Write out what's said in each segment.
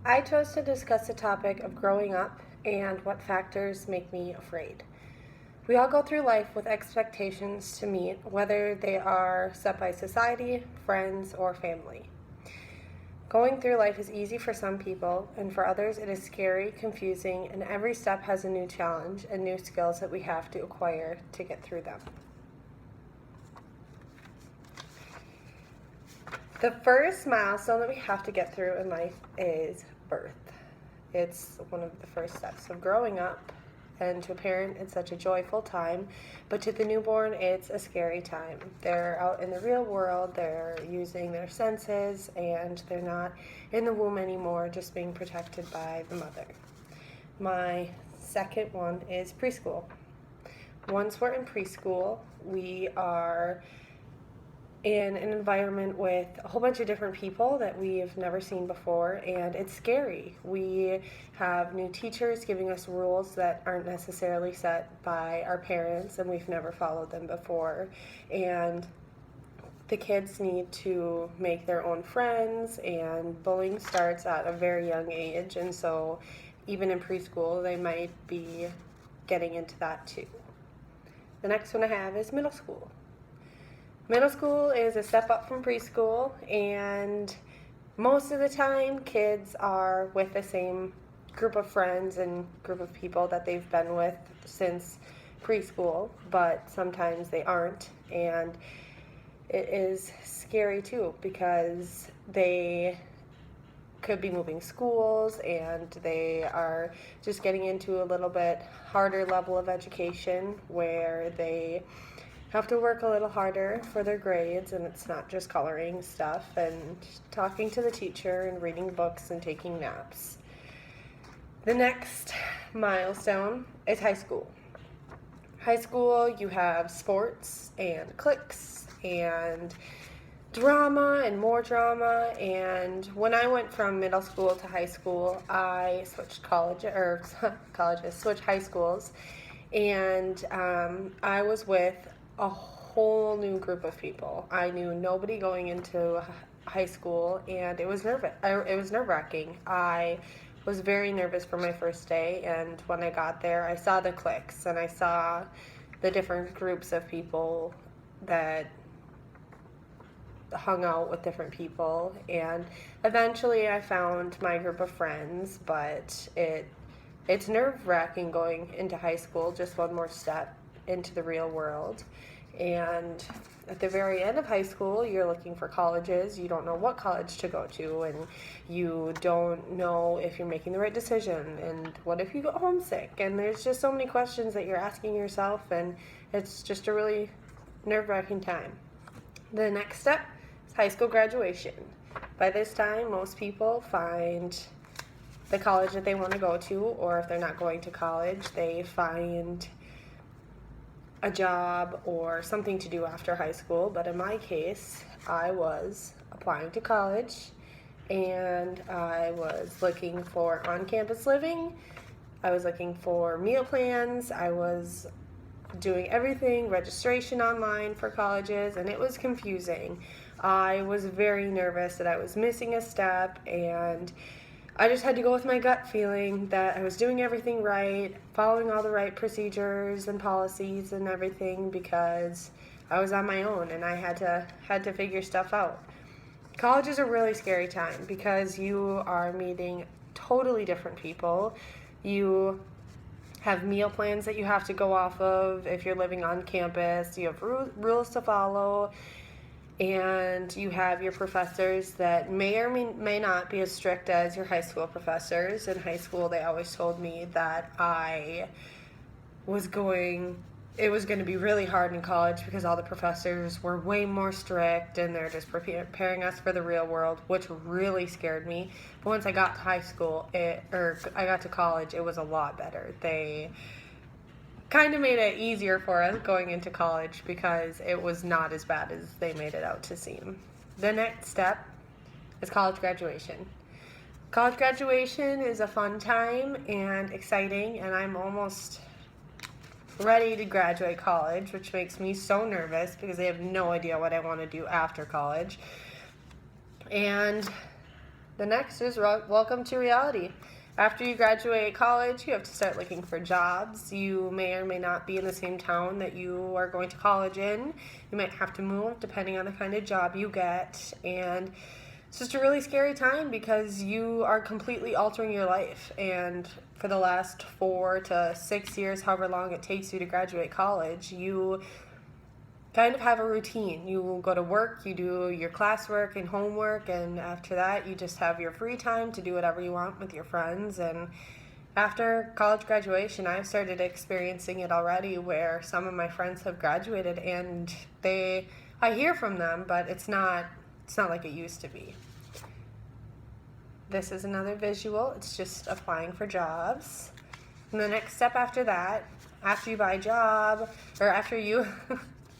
I chose to discuss the topic of growing up and what factors make me afraid. We all go through life with expectations to meet, whether they are set by society, friends, or family. Going through life is easy for some people, and for others, it is scary, confusing, and every step has a new challenge and new skills that we have to acquire to get through them. The first milestone that we have to get through in life is birth. It's one of the first steps of growing up, and to a parent, it's such a joyful time, but to the newborn, it's a scary time. They're out in the real world, they're using their senses, and they're not in the womb anymore, just being protected by the mother. My second one is preschool. Once we're in preschool, we are in an environment with a whole bunch of different people that we've never seen before, and it's scary. We have new teachers giving us rules that aren't necessarily set by our parents, and we've never followed them before. And the kids need to make their own friends, and bullying starts at a very young age, and so even in preschool, they might be getting into that too. The next one I have is middle school. Middle school is a step up from preschool, and most of the time kids are with the same group of friends and group of people that they've been with since preschool, but sometimes they aren't, and it is scary too because they could be moving schools and they are just getting into a little bit harder level of education where they have to work a little harder for their grades, and it's not just coloring stuff and talking to the teacher and reading books and taking naps. The next milestone is high school. High school, you have sports and cliques and drama and more drama, and when I went from middle school to high school, I switched switched high schools, and I was with a whole new group of people. I knew nobody going into high school, and it was nerve-wracking. I was very nervous for my first day, and when I got there, I saw the cliques, and I saw the different groups of people that hung out with different people, and eventually I found my group of friends, but it's nerve-wracking going into high school, just one more step into the real world. And at the very end of high school, you're looking for colleges. You don't know what college to go to, and you don't know if you're making the right decision, and what if you go homesick, and there's just so many questions that you're asking yourself, and it's just a really nerve-wracking time. The next step is high school graduation. By this time, most people find the college that they want to go to, or if they're not going to college, they find a job or something to do after high school. But in my case, I was applying to college, and I was looking for on-campus living. I was looking for meal plans. I was doing everything, registration online for colleges, and it was confusing. I was very nervous that I was missing a step, and I just had to go with my gut feeling that I was doing everything right, following all the right procedures and policies and everything, because I was on my own and I had to figure stuff out. College is a really scary time because you are meeting totally different people. You have meal plans that you have to go off of if you're living on campus. You have rules to follow, and you have your professors that may or may not be as strict as your high school professors. In high school, they always told me that it was going to be really hard in college because all the professors were way more strict and they're just preparing us for the real world, which really scared me. But once I got to I got to college, it was a lot better. They kind of made it easier for us going into college because it was not as bad as they made it out to seem. The next step is college graduation. College graduation is a fun time and exciting, and I'm almost ready to graduate college, which makes me so nervous because I have no idea what I want to do after college. And The next is welcome to reality. After you graduate college, you have to start looking for jobs. You may or may not be in the same town that you are going to college in. You might have to move depending on the kind of job you get. And it's just a really scary time because you are completely altering your life. And for the last 4 to 6 years, however long it takes you to graduate college, you kind of have a routine. You go to work, you do your classwork and homework, and after that you just have your free time to do whatever you want with your friends. And after college graduation, I've started experiencing it already where some of my friends have graduated and I hear from them, but it's not like it used to be. This is another visual. It's just applying for jobs. And the next step after that, after you buy a job, or after you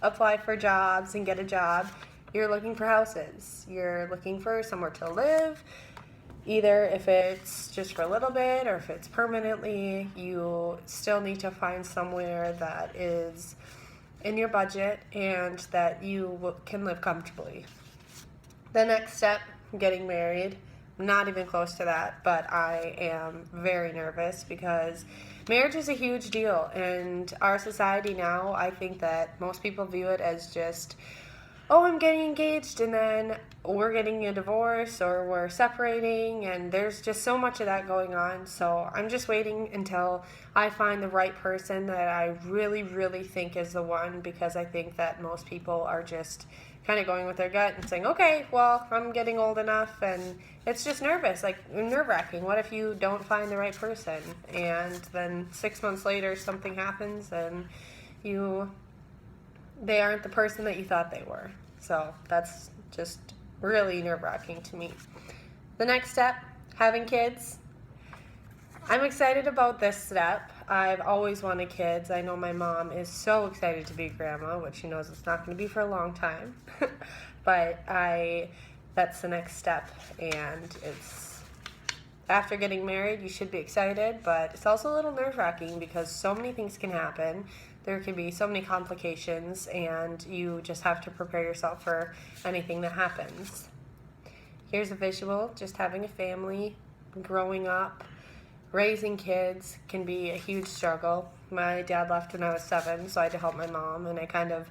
apply for jobs and get a job, you're looking for houses. You're looking for somewhere to live, either if it's just for a little bit or if it's permanently. You still need to find somewhere that is in your budget and that you can live comfortably. The next step, getting married. Not even close to that, but I am very nervous because marriage is a huge deal. And our society now, I think that most people view it as just, oh, I'm getting engaged and then we're getting a divorce or we're separating, and there's just so much of that going on. So I'm just waiting until I find the right person that I really, really think is the one, because I think that most people are just kind of going with their gut and saying, okay, well, I'm getting old enough, and it's just nerve-wracking. What if you don't find the right person and then 6 months later something happens and they aren't the person that you thought they were? So that's just really nerve-wracking to me. The next step, having kids. I'm excited about this step. I've always wanted kids. I know my mom is so excited to be a grandma, which she knows it's not going to be for a long time. But that's the next step, and it's after getting married, you should be excited, but it's also a little nerve-wracking because so many things can happen. There can be so many complications, and you just have to prepare yourself for anything that happens. Here's a visual, just having a family, growing up. Raising kids can be a huge struggle. My dad left when I was 7, so I had to help my mom, and I kind of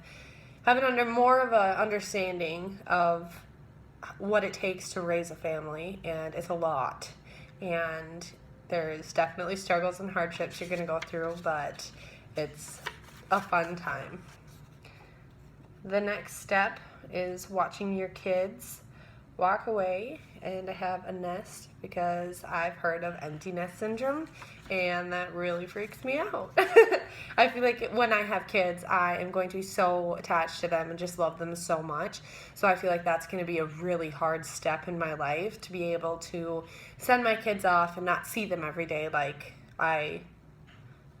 have more of an understanding of what it takes to raise a family, and it's a lot. And there's definitely struggles and hardships you're going to go through, but it's a fun time. The next step is watching your kids walk away and have a nest, because I've heard of empty nest syndrome, and that really freaks me out. I feel like when I have kids, I am going to be so attached to them and just love them so much. So I feel like that's going to be a really hard step in my life, to be able to send my kids off and not see them every day like I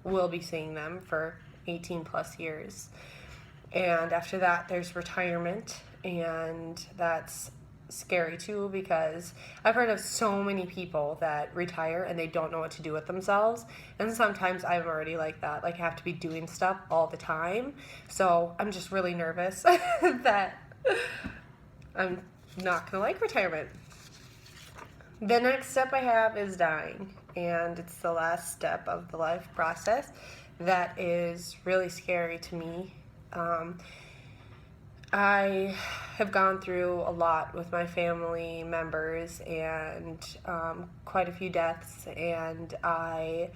will be seeing them for 18 plus years. And after that, there's retirement, and that's scary too, because I've heard of so many people that retire and they don't know what to do with themselves, and sometimes I'm already like that, like I have to be doing stuff all the time. So I'm just really nervous that I'm not gonna like retirement. The next step I have is dying, and it's the last step of the life process that is really scary to me. I have gone through a lot with my family members, and quite a few deaths, and I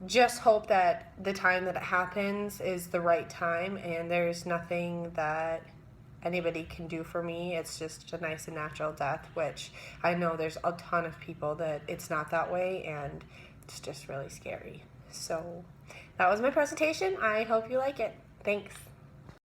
just hope that the time that it happens is the right time, and there's nothing that anybody can do for me. It's just a nice and natural death, which I know there's a ton of people that it's not that way, and it's just really scary. So that was my presentation. I hope you like it. Thanks.